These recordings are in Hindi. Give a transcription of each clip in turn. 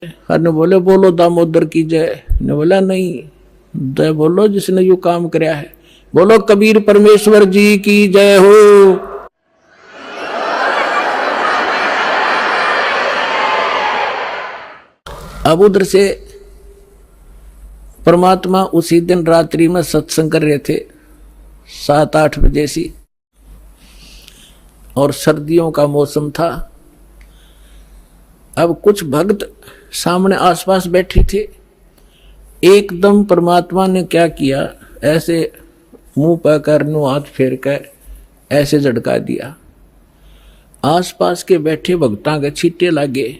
हर ने बोले बोलो दामोदर की जय। ने बोला नहीं, जय बोलो जिसने यू काम कराया है, बोलो कबीर परमेश्वर जी की जय हो। अब उधर से परमात्मा उसी दिन रात्रि में सत्संग कर रहे थे 7-8 बजे सी, और सर्दियों का मौसम था। अब कुछ भक्त सामने आसपास बैठे थे। एकदम परमात्मा ने क्या किया, ऐसे मुंह पर करनो हाथ फेर कर ऐसे झटका दिया। आसपास के बैठे भक्तां के छींटे लगे।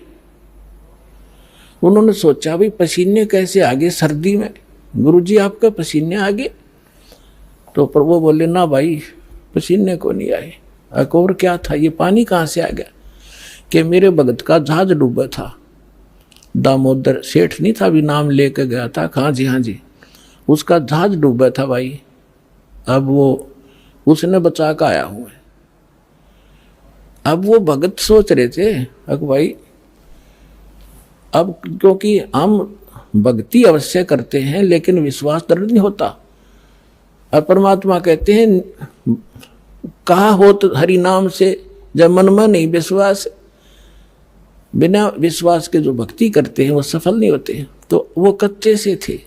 उन्होंने सोचा भी पसीने कैसे आगे सर्दी में, गुरुजी आपके पसीने आगे? तो प्रभु बोले ना भाई पसीने को नहीं आए। और क्या था, ये पानी कहाँ से आ गया? कि मेरे भगत का जहाज डूबा था। दामोदर सेठ नहीं था, अभी नाम लेके गया था। हाँ जी हाँ जी, उसका जहाज डूबा था भाई। अब वो उसने बचा कर आया हूँ। अब वो भगत सोच रहे थे अक भाई, अब क्योंकि हम भक्ति अवश्य करते हैं लेकिन विश्वास दृढ़ नहीं होता। और परमात्मा कहते हैं कहा हो तो हरि नाम से, जब मन में नहीं विश्वास, बिना विश्वास के जो भक्ति करते हैं वो सफल नहीं होते। तो वो कच्चे से थे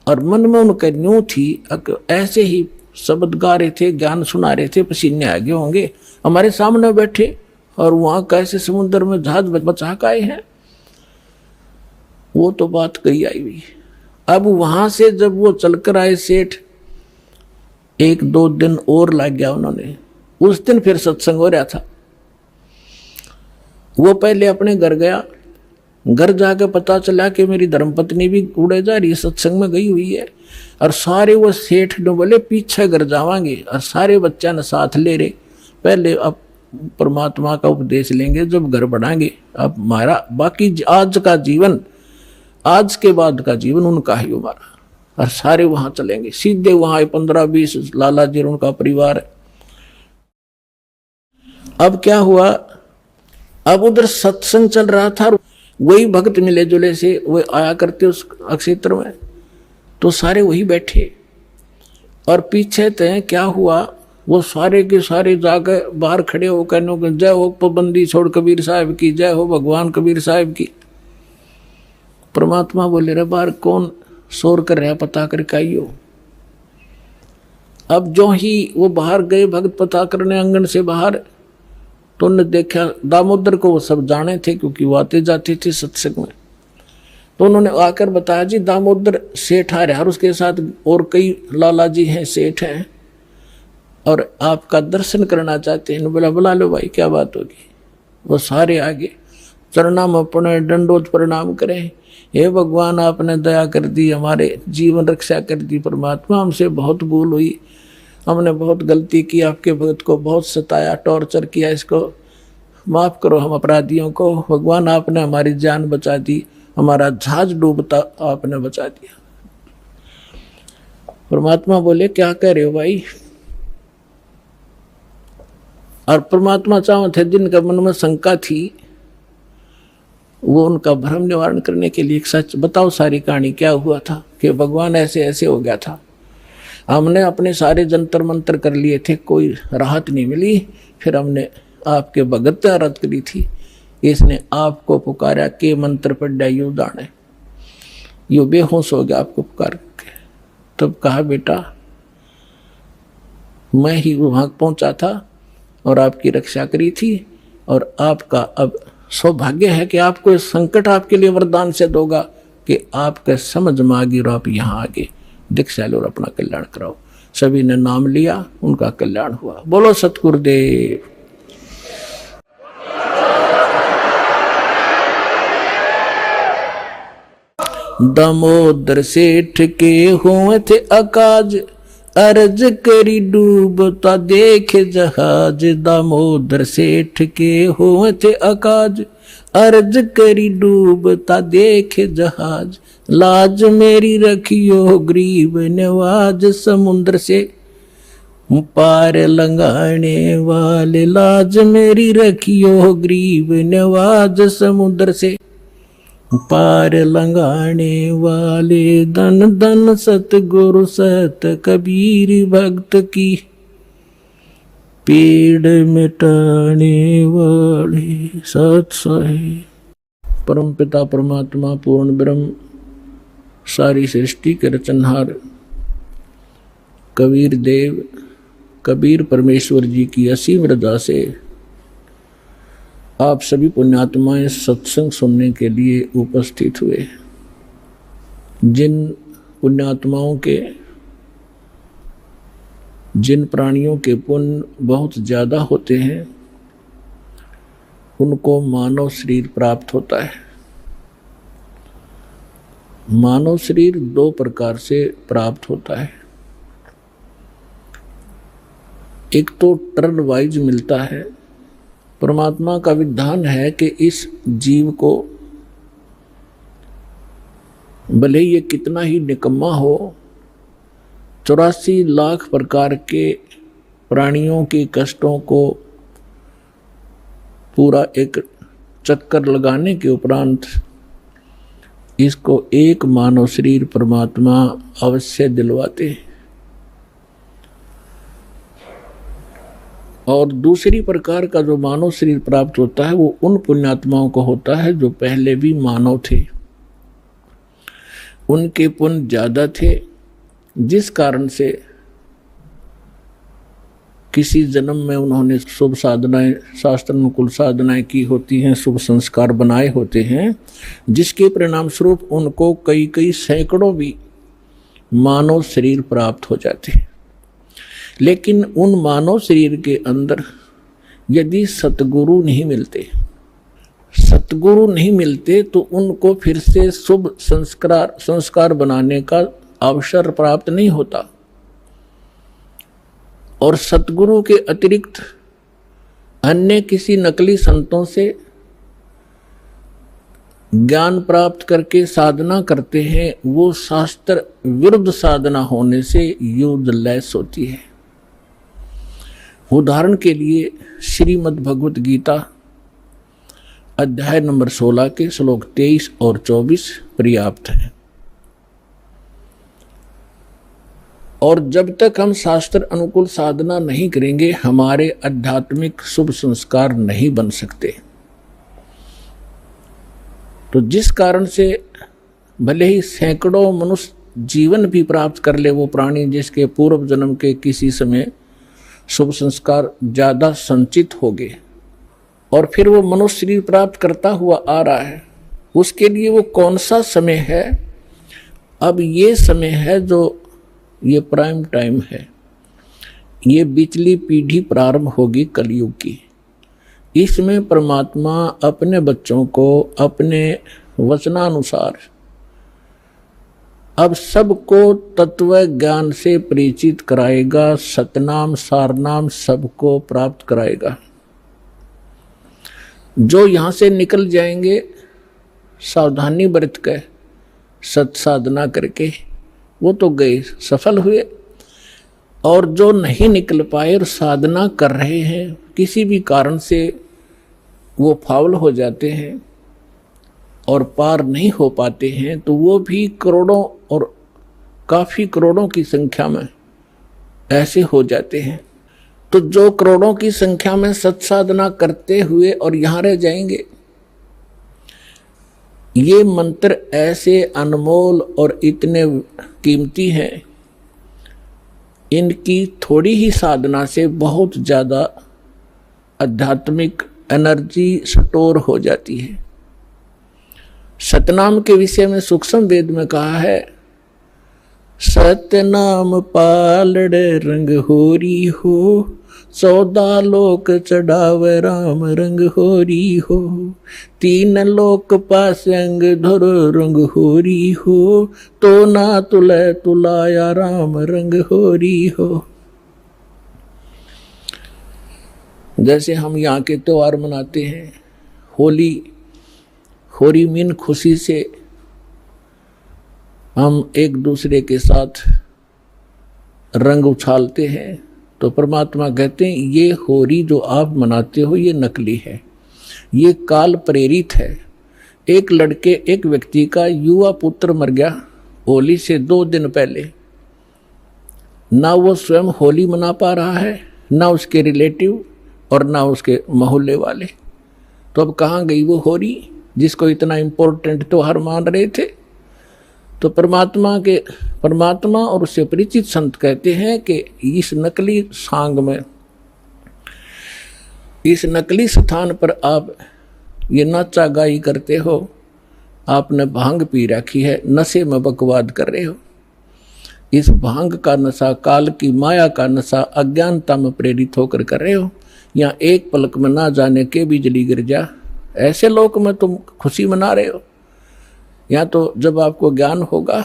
और मन में उनका न्यू थी, ऐसे ही शब्द गा रहे थे, ज्ञान सुना रहे थे, पसीने आगे होंगे हमारे सामने बैठे और वहां कैसे समुद्र में जहाज बचा के आए हैं। वो तो बात कही आई हुई। अब वहां से जब वो चलकर आए सेठ, 1-2 दिन और लग गया उन्होंने। उस दिन फिर सत्संग हो रहा था। वो पहले अपने घर गया, घर जाके पता चला कि मेरी धर्मपत्नी भी उड़े जा रही है, सत्संग में गई हुई है। और सारे वो सेठ ने बोले पीछे घर जावांगे, और सारे बच्चा ने साथ ले रहे। पहले अब परमात्मा का उपदेश लेंगे, जब घर बढ़ाएंगे। अब हमारा बाकी आज का जीवन, आज के बाद का जीवन उनका ही हमारा। और सारे वहां चलेंगे, सीधे वहां 15-20 लाला जी उनका परिवार है। अब क्या हुआ, अब उधर सत्संग चल रहा था, वही भक्त मिले जुले से वो आया करते उस क्षेत्र में, तो सारे वही बैठे। और पीछे थे क्या हुआ, वो सारे के सारे जाकर बाहर खड़े हो कहने जय हो पाबंदी छोड़ कबीर साहब की, जय हो भगवान कबीर साहब की। परमात्मा बोले रे बाहर कौन शोर कर रहा, पता करके आइयो। अब जो ही वो बाहर गए भक्त पता करने आंगन से बाहर, तो उन्होंने देखा दामोदर को, वो सब जाने थे क्योंकि वो आते जाते थे सत्संग में। तो उन्होंने आकर बताया जी दामोदर सेठ आ रहा है और उसके साथ और कई लाला जी हैं, सेठ हैं, और आपका दर्शन करना चाहते हैं। बोला बुला लो भाई, क्या बात होगी। वो सारे आगे चरणा में पड़े, दंडोत प्रणाम करें। हे भगवान आपने दया कर दी, हमारे जीवन रक्षा कर दी। परमात्मा हमसे बहुत भूल हुई, हमने बहुत गलती की, आपके भक्त को बहुत सताया, टॉर्चर किया, इसको माफ करो हम अपराधियों को। भगवान आपने हमारी जान बचा दी, हमारा जहाज डूबता आपने बचा दिया। परमात्मा बोले क्या कह रहे हो भाई। और परमात्मा चाहते थे जिनका मन में शंका थी, वो उनका भ्रम निवारण करने के लिए एक सच बताओ, सारी कहानी क्या हुआ था कि भगवान ऐसे ऐसे हो गया था। हमने अपने सारे जंतर मंत्र कर लिए थे, कोई राहत नहीं मिली। फिर हमने आपके भगत आराध करी थी, इसने आपको पुकारा के मंत्र पढ़ा यू दाने, यू बेहोश हो गया आपको पुकार के। तब कहा बेटा मैं ही वहां पहुंचा था और आपकी रक्षा करी थी, और आपका अब सौभाग्य है कि आपको इस संकट आपके लिए वरदान से दोगा कि आपके समझ में आ गई और आप यहाँ आगे दीक्षा लो और अपना कल्याण कराओ। सभी ने नाम लिया, उनका कल्याण हुआ। बोलो सतगुरुदेव। दामोदर सेठ के हुए थे अकाज, अर्ज करी डूबता देखे जहाज। दामोदर सेठ के हुए थे अकाज, अर्ज करी डूबता देखे जहाज। लाज मेरी रखियो गरीब नवाज, समुद्र से पार लंघाने वाले। लाज मेरी रखियो गरीब नवाज, समुद्र से पार लंगाने वाले धन धन सतगुरु सत कबीर भक्त की, पीड़ मिटाने वाले सत साहिब। परम पिता परमात्मा पूर्ण ब्रह्म सारी सृष्टि के रचनहार कबीर देव कबीर परमेश्वर जी की असीम रजा से आप सभी पुण्यात्माएं सत्संग सुनने के लिए उपस्थित हुए। जिन पुण्यात्माओं के जिन प्राणियों के पुण्य बहुत ज़्यादा होते हैं उनको मानव शरीर प्राप्त होता है। मानव शरीर दो प्रकार से प्राप्त होता है। एक तो टर्न वाइज मिलता है। परमात्मा का विधान है कि इस जीव को भले ये कितना ही निकम्मा हो, 84 लाख प्रकार के प्राणियों के कष्टों को पूरा एक चक्कर लगाने के उपरांत इसको एक मानव शरीर परमात्मा अवश्य दिलवाते हैं। और दूसरी प्रकार का जो मानव शरीर प्राप्त होता है वो उन पुण्यात्माओं को होता है जो पहले भी मानव थे, उनके पुण्य ज़्यादा थे, जिस कारण से किसी जन्म में उन्होंने शुभ साधनाएं शास्त्र अनुकूल साधनाएं की होती हैं, शुभ संस्कार बनाए होते हैं, जिसके परिणाम स्वरूप उनको कई कई सैकड़ों भी मानव शरीर प्राप्त हो जाते हैं। लेकिन उन मानव शरीर के अंदर यदि सतगुरु नहीं मिलते तो उनको फिर से शुभ संस्कार बनाने का अवसर प्राप्त नहीं होता। और सतगुरु के अतिरिक्त अन्य किसी नकली संतों से ज्ञान प्राप्त करके साधना करते हैं, वो शास्त्र विरुद्ध साधना होने से यूजलेस होती है। उदाहरण के लिए श्रीमद् भगवत गीता अध्याय नंबर 16 के श्लोक 23 और 24 पर्याप्त है। और जब तक हम शास्त्र अनुकूल साधना नहीं करेंगे हमारे आध्यात्मिक शुभ संस्कार नहीं बन सकते। तो जिस कारण से भले ही सैकड़ों मनुष्य जीवन भी प्राप्त कर ले वो प्राणी जिसके पूर्व जन्म के किसी समय शुभ संस्कार ज़्यादा संचित हो गए और फिर वो मनुष्य शरीर प्राप्त करता हुआ आ रहा है, उसके लिए वो कौन सा समय है? अब ये समय है जो ये प्राइम टाइम है, ये बिचली पीढ़ी प्रारंभ होगी कलयुग की। इसमें परमात्मा अपने बच्चों को अपने वचनानुसार अब सबको तत्व ज्ञान से परिचित कराएगा, सतनाम सारनाम सबको प्राप्त कराएगा। जो यहाँ से निकल जाएंगे सावधानी बरत कर सत साधना करके वो तो गए, सफल हुए। और जो नहीं निकल पाए और साधना कर रहे हैं किसी भी कारण से वो फाउल हो जाते हैं और पार नहीं हो पाते हैं, तो वो भी करोड़ों और काफ़ी करोड़ों की संख्या में ऐसे हो जाते हैं। तो जो करोड़ों की संख्या में सत्साधना करते हुए और यहाँ रह जाएंगे, ये मंत्र ऐसे अनमोल और इतने कीमती हैं, इनकी थोड़ी ही साधना से बहुत ज़्यादा आध्यात्मिक एनर्जी स्टोर हो जाती है। सतनाम के विषय में सूक्ष्म वेद में कहा है, सतनाम पालड़ रंग होरी हो, 14 लोक चढ़ाव राम रंग होरी हो, 3 लोक पास अंग धुर रंग होरी हो, तो ना तुले तुलाया राम रंग होरी हो। जैसे हम यहाँ के त्योहार मनाते हैं, होली मीन खुशी से हम एक दूसरे के साथ रंग उछालते हैं, तो परमात्मा कहते हैं ये होली जो आप मनाते हो ये नकली है, ये काल प्रेरित है, एक व्यक्ति का युवा पुत्र मर गया होली से 2 दिन पहले। ना वो स्वयं होली मना पा रहा है, ना उसके रिलेटिव और ना उसके मोहल्ले वाले। तो अब कहाँ गई वो होली जिसको इतना इम्पोर्टेंट त्योहार मान रहे थे। तो परमात्मा और उससे परिचित संत कहते हैं कि इस नकली सांग में, इस नकली स्थान पर आप ये नाचा गाई करते हो, आपने भांग पी रखी है, नशे में बकवाद कर रहे हो। इस भांग का नशा, काल की माया का नशा, अज्ञानता में प्रेरित होकर कर रहे हो। यहाँ एक पलक में ना जाने के बिजली गिर जा, ऐसे लोक में तुम खुशी मना रहे हो। यहाँ तो जब आपको ज्ञान होगा,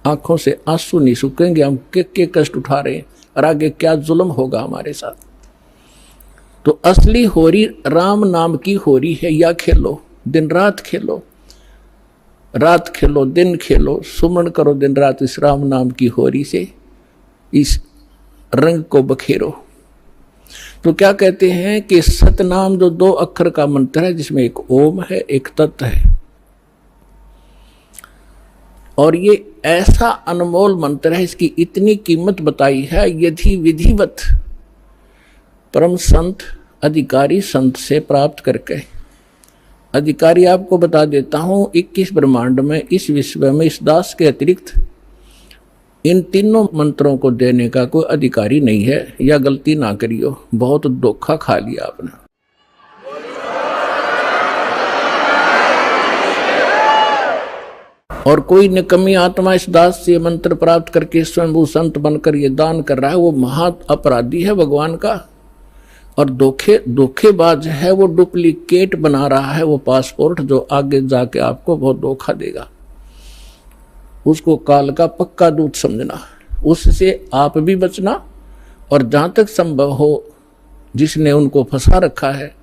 आंखों से आंसू नहीं सूखेंगे, हम के कष्ट उठा रहे हैं और आगे क्या जुल्म होगा हमारे साथ। तो असली होरी राम नाम की होरी है। या खेलो, दिन रात खेलो, रात खेलो दिन खेलो, सुमन करो दिन रात इस राम नाम की होरी से, इस रंग को बखेरो। तो क्या कहते हैं कि सतनाम जो 2 अक्षर का मंत्र है, जिसमें एक ओम है, एक तत् है, और ये ऐसा अनमोल मंत्र है, इसकी इतनी कीमत बताई है। यदि विधिवत परम संत अधिकारी संत से प्राप्त करके, अधिकारी आपको बता देता हूं 21 ब्रह्मांड में, इस विश्व में इस दास के अतिरिक्त इन तीनों मंत्रों को देने का कोई अधिकारी नहीं है। या गलती ना करियो, बहुत धोखा खा लिया आपने। और कोई निकम्मी आत्मा इस दास से मंत्र प्राप्त करके स्वयंभू संत बनकर ये दान कर रहा है, वो महा अपराधी है भगवान का। और धोखेबाज है, वो डुप्लीकेट बना रहा है वो पासपोर्ट, जो आगे जाके आपको बहुत धोखा देगा। उसको काल का पक्का दूत समझना, उससे आप भी बचना, और जहाँ तक संभव हो जिसने उनको फंसा रखा है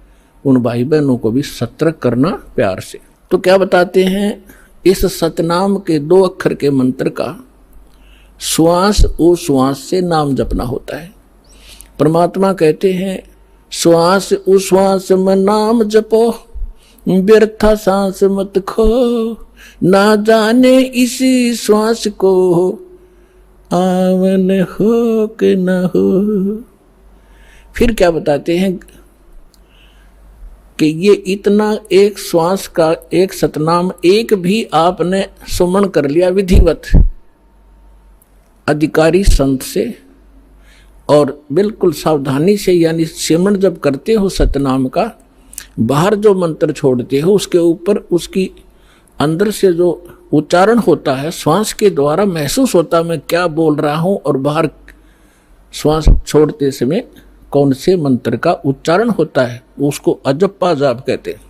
उन भाई बहनों को भी सतर्क करना प्यार से। तो क्या बताते हैं, इस सतनाम के 2 अक्षर के मंत्र का श्वास उश्वास से नाम जपना होता है। परमात्मा कहते हैं, श्वास उश्वास में नाम जपो, व्यर्था सांस मत खो, ना जाने इसी श्वास को आवन हो कि न हो। फिर क्या बताते हैं कि ये इतना एक श्वास का एक सतनाम एक भी आपने सुमन कर लिया विधिवत अधिकारी संत से, और बिल्कुल सावधानी से, यानी सिमरन जब करते हो सतनाम का, बाहर जो मंत्र छोड़ते हो उसके ऊपर उसकी अंदर से जो उच्चारण होता है श्वास के द्वारा महसूस होता मैं क्या बोल रहा हूं, और बाहर श्वास छोड़ते समय कौन से मंत्र का उच्चारण होता है, उसको अजप्पा जाप कहते हैं।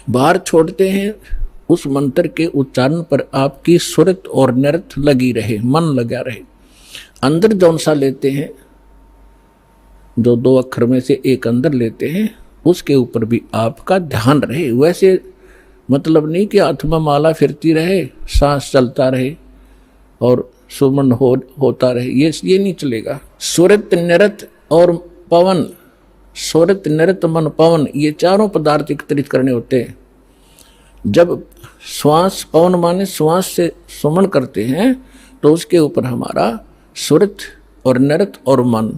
बाहर छोड़ते हैं उस मंत्र के उच्चारण पर आपकी सुरत और नृत लगी रहे, मन लगा रहे। अंदर जौन सा लेते हैं, जो 2 अक्षर में से एक अंदर लेते हैं, उसके ऊपर भी आपका ध्यान रहे। वैसे मतलब नहीं कि हाथ में माला फिरती रहे, सांस चलता रहे और सुमन होता रहे, ये नहीं चलेगा। सुरत नृत और पवन, सुरत नृत मन पवन, ये चारों पदार्थ एकत्रित करने होते हैं। जब श्वास, पवन माने श्वास से सुमन करते हैं, तो उसके ऊपर हमारा सुरत और नृत और मन,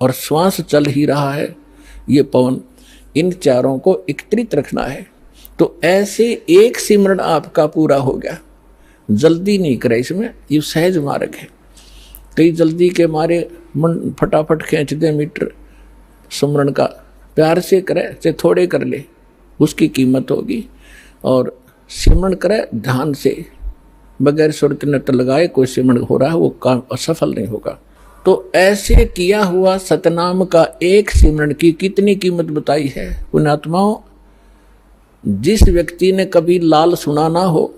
और श्वास चल ही रहा है, ये पवन, इन चारों को एकत्रित रखना है। तो ऐसे एक सिमरन आपका पूरा हो गया। जल्दी नहीं करे इसमें, ये सहज मार्ग है। कई जल्दी के मारे मन फटाफट खींच दे मीटर सिमरन का, प्यार से करे चाहे थोड़े कर ले, उसकी कीमत होगी। और सिमरन करे ध्यान से, बगैर सुरत नृत्य लगाए कोई सिमरन हो रहा है वो काम असफल नहीं होगा। तो ऐसे किया हुआ सतनाम का एक सिमरन की कितनी कीमत बताई है पुण्यात्माओं। जिस व्यक्ति ने कभी लाल सुना ना हो,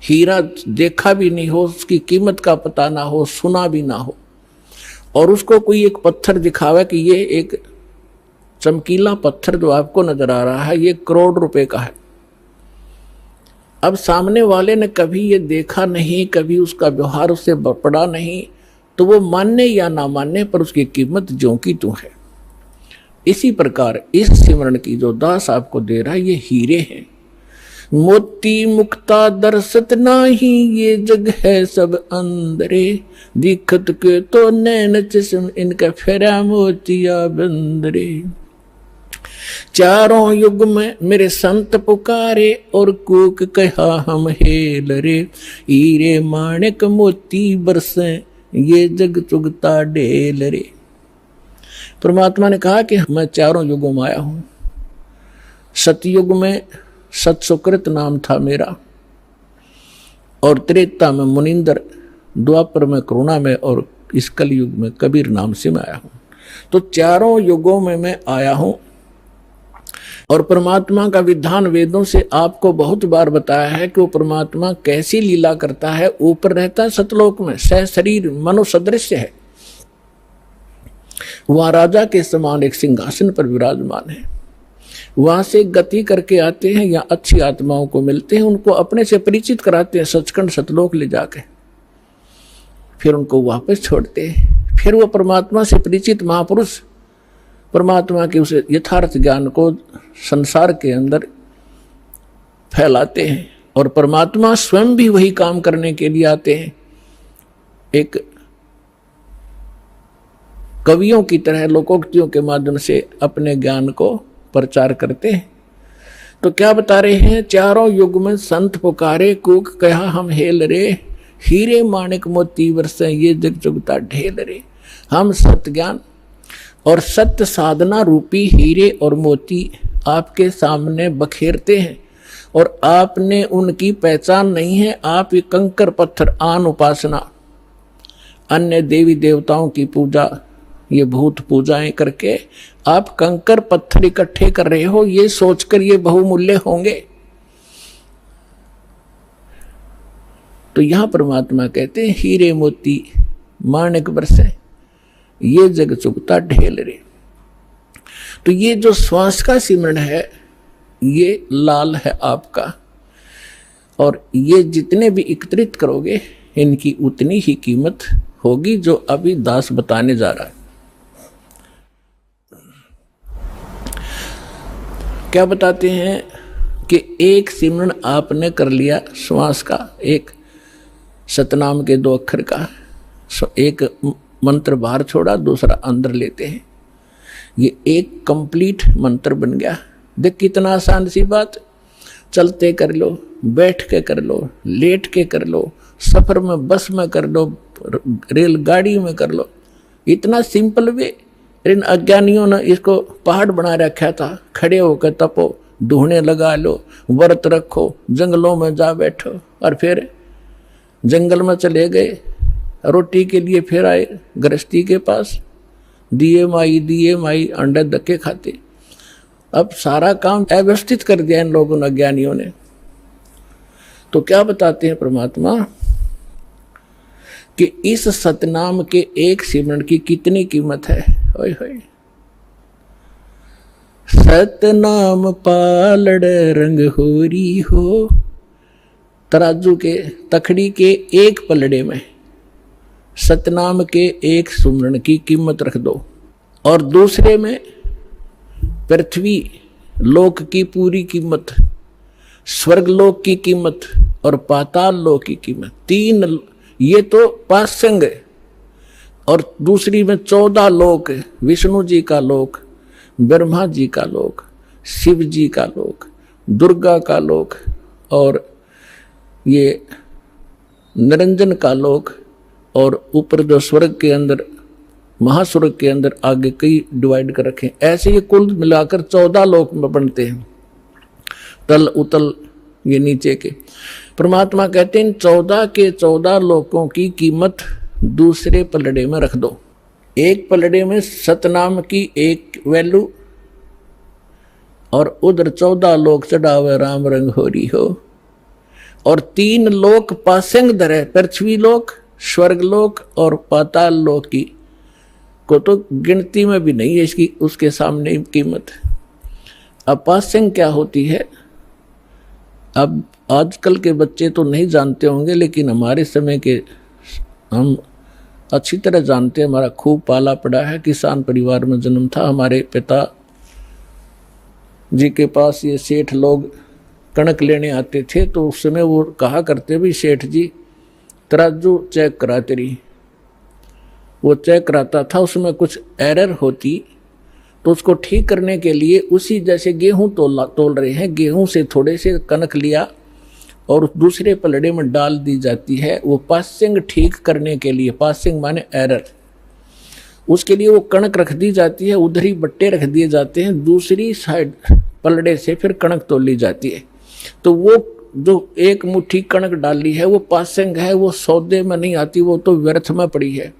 हीरा देखा भी नहीं हो, उसकी कीमत का पता ना हो, सुना भी ना हो, और उसको कोई एक पत्थर दिखावे कि ये एक चमकीला पत्थर जो आपको नजर आ रहा है ये करोड़ रुपए का है। अब सामने वाले ने कभी ये देखा नहीं, कभी उसका व्यवहार उससे पड़ा नहीं, तो वो मानने या ना मानने पर उसकी कीमत ज्यों की त्यों है। इसी प्रकार इस सिमरन की जो दास आपको दे रहा है ये हीरे हैं। मोती मुक्ता दर्शत नाही, ये जग है सब अंदरे, दिखत के तो नैन चश्म इनका फेरा मोतिया बंदरे। चारों युग में मेरे संत पुकारे, और कूक कहा हम हेल रे, हीरे माणिक मोती बरसे, ये जग चुगता ढेल रे। परमात्मा ने कहा कि मैं चारों युगों में आया हूं। सतयुग में सतसुकृत नाम था मेरा, और त्रेता में मुनिंदर, द्वापर में करुणा में, और इस कल युग में कबीर नाम से मैं आया हूं। तो चारों युगों में मैं आया हूं। और परमात्मा का विधान वेदों से आपको बहुत बार बताया है कि वो परमात्मा कैसी लीला करता है। ऊपर रहता है सतलोक में, सह शरीर मनो सदृश्य है, वहां राजा के समान एक सिंहासन पर विराजमान है। वहां से गति करके आते हैं या अच्छी आत्माओं को मिलते हैं, उनको अपने से परिचित कराते हैं सचखंड सतलोक ले जाके, फिर उनको वापस छोड़ते हैं। फिर वो परमात्मा से परिचित महापुरुष परमात्मा के उस यथार्थ ज्ञान को संसार के अंदर फैलाते हैं, और परमात्मा स्वयं भी वही काम करने के लिए आते हैं। एक कवियों की तरह लोकोक्तियों के माध्यम से अपने ज्ञान को प्रचार करते हैं। तो क्या बता रहे हैं, चारों युग में संत पुकारे, कूक कहा हम हेल रे, हीरे माणिक मोती बरसे, ये जग चुगता ढेल रे। हम सत्य ज्ञान और सत्य साधना रूपी हीरे और मोती आपके सामने बखेरते हैं, और आपने उनकी पहचान नहीं है। आप ये कंकर पत्थर आन उपासना, अन्य देवी देवताओं की पूजा, ये भूत पूजाएं करके आप कंकर पत्थर इकट्ठे कर रहे हो, ये सोचकर ये बहुमूल्य होंगे। तो यहां परमात्मा कहते हैं हीरे मोती माणिक बरसे, ये जग चुगता ढेल रे। तो ये जो श्वास का सिमरण है, ये लाल है आपका, और ये जितने भी एकत्रित करोगे इनकी उतनी ही कीमत होगी, जो अभी दास बताने जा रहा है। क्या बताते हैं कि एक सिमरण आपने कर लिया श्वास का, एक सतनाम के 2 अक्षर का, एक मंत्र बाहर छोड़ा, दूसरा अंदर लेते हैं, ये एक कंप्लीट मंत्र बन गया। देख कितना आसान सी बात, चलते कर लो, बैठ के कर लो, लेट के कर लो, सफर में बस में कर लो, रेलगाड़ी में कर लो, इतना सिंपल वे। इन अज्ञानियों ने इसको पहाड़ बना रखा था, खड़े होकर तपो, ढूंढने लगा लो, व्रत रखो, जंगलों में जा बैठो, और फिर जंगल में चले गए, रोटी के लिए फिर आए गृहस्थी के पास, दिए माई अंडे धक्के खाते। अब सारा काम अव्यवस्थित कर दिया इन लोगों ने, अज्ञानियों ने। तो क्या बताते हैं परमात्मा कि इस सतनाम के एक सिमरण की कितनी कीमत है। होय होय, सतनाम पालड़ रंग होरी हो, तराजू के तखड़ी के एक पलड़े में सतनाम के एक सुमरण की कीमत रख दो, और दूसरे में पृथ्वी लोक की पूरी कीमत, स्वर्ग लोक की कीमत और पाताल लोक की कीमत, 3 ये तो पासंग है। और दूसरी में 14 लोक, विष्णु जी का लोक, ब्रह्मा जी का लोक, शिव जी का लोक, दुर्गा का लोक, और ये निरंजन का लोक, और ऊपर जो स्वर्ग के अंदर, महास्वर्ग के अंदर आगे कई डिवाइड कर रखे। ऐसे ये कुल मिलाकर 14 लोक में बनते हैं, तल उतल ये नीचे के। परमात्मा कहते हैं 14 के 14 लोकों की कीमत दूसरे पलड़े में रख दो। एक पलड़े में सतनाम की एक वैल्यू, और उधर 14 लोक चढ़ावे राम रंग होरी हो, और 3 लोक पासेंग धरे, पृथ्वी लोक, स्वर्ग लोक और पाताल लोक की को तो गिनती में भी नहीं है इसकी, उसके सामने कीमत। अब पासेंग क्या होती है, अब आजकल के बच्चे तो नहीं जानते होंगे, लेकिन हमारे समय के हम अच्छी तरह जानते हैं। हमारा खूब पाला पड़ा है, किसान परिवार में जन्म था। हमारे पिता जी के पास ये सेठ लोग कणक लेने आते थे तो उस समय वो कहा करते भी सेठ जी तराजू चेक करा तेरी। वो चेक कराता था, उसमें कुछ एरर होती तो उसको ठीक करने के लिए उसी जैसे गेहूं तोल रहे हैं, गेहूं से थोड़े से कणक लिया और दूसरे पलड़े में डाल दी जाती है। वो पासिंग ठीक करने के लिए, पासिंग माने एरर, उसके लिए वो कणक रख दी जाती है, उधर ही बट्टे रख दिए जाते हैं, दूसरी साइड पलड़े से फिर कणक तोल ली जाती है। तो वो जो एक मुट्ठी कणक डाली है वो पासिंग है, वो सौदे में नहीं आती, वो तो व्यर्थ में पड़ी है।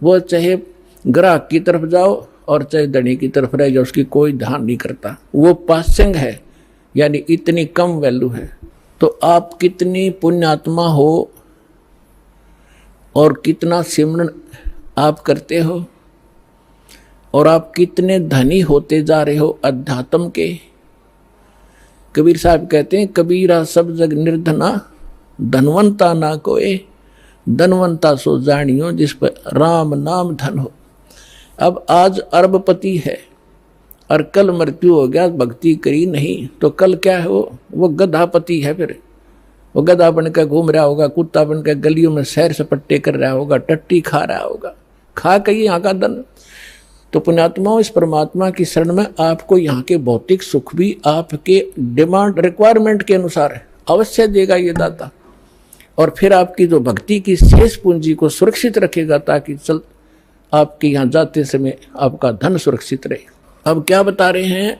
वो चाहे ग्राहक की तरफ जाओ और चाहे धनी की तरफ रह जाओ, उसकी कोई ध्यान नहीं करता। वो पासिंग है, यानी इतनी कम वैल्यू है। तो आप कितनी पुण्यात्मा हो और कितना सिमरन आप करते हो और आप कितने धनी होते जा रहे हो अध्यात्म के। कबीर साहब कहते हैं, कबीरा सब जग निर्धना, धनवंता ना कोई, धनवंता सो जानियो जिस पर राम नाम धन हो। अब आज अरबपति है और कल मृत्यु हो गया, भक्ति करी नहीं तो कल क्या है, वो गधापति है। फिर वो गधा बनकर घूम रहा होगा, कुत्ता बनकर गलियों में सैर सपट्टे कर रहा होगा, टट्टी खा रहा होगा, खा के यहाँ का धन। तो पुण्यात्माओं, इस परमात्मा की शरण में आपको यहाँ के भौतिक सुख भी आपके डिमांड रिक्वायरमेंट के अनुसार अवश्य देगा ये दाता, और फिर आपकी जो भक्ति की शेष पूंजी को सुरक्षित रखेगा ताकि चल आपके यहाँ जाते समय आपका धन सुरक्षित रहे। अब क्या बता रहे हैं,